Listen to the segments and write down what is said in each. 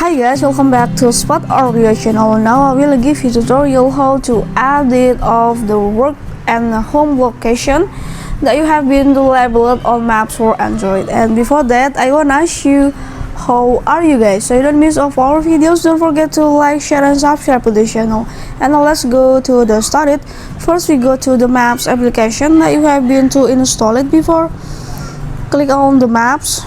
Hi guys, welcome back to Spot Audio channel. Now I will give you tutorial how to edit of the work and home location that you have been labeled on maps for Android. And before that, I wanna ask you, how are you guys? So you don't miss of our videos, don't forget to like, share and subscribe to the channel. And now let's go to the start it. First we go to the maps application that you have been to install it before. Click on the maps.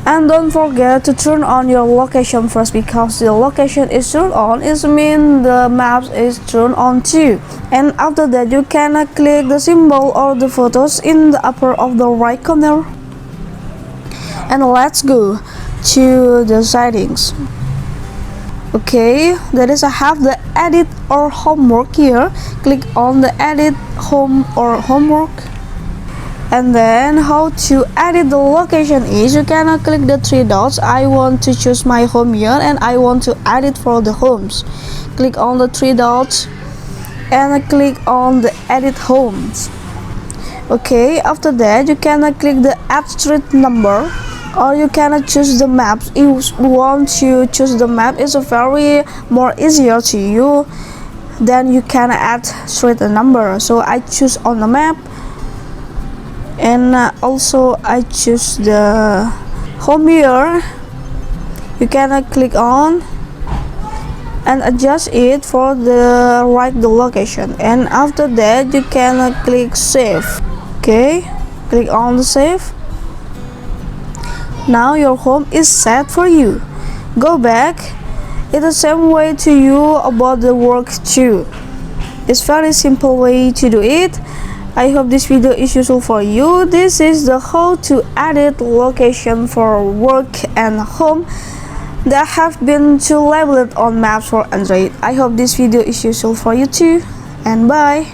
And don't forget to turn on your location first, because the location is turned on, it means the maps is turned on too. And after that you can click the symbol or the photos in the upper of the right corner. And let's go to the settings. Okay, that is I have the edit or homework here. Click on the edit home or homework. And then how to edit the location is, you can click the three dots. I want to choose my home here and I want to edit for the homes. Click on the three dots and click on the edit homes. Okay, after that you can click the add street number, or you can choose the maps. If you want to choose the map, it's very more easier to you, then you can add street number. So I choose on the map, and also I choose the home here. You can click on and adjust it for the the location, and after that you can click save. Okay, click on the save. Now your home is set for you. Go back. It's the same way to you about the work too. It's very simple way to do it. I hope this video is useful for you. This is the how to edit location for work and home that have been labeled on maps for Android. I hope this video is useful for you too, and bye.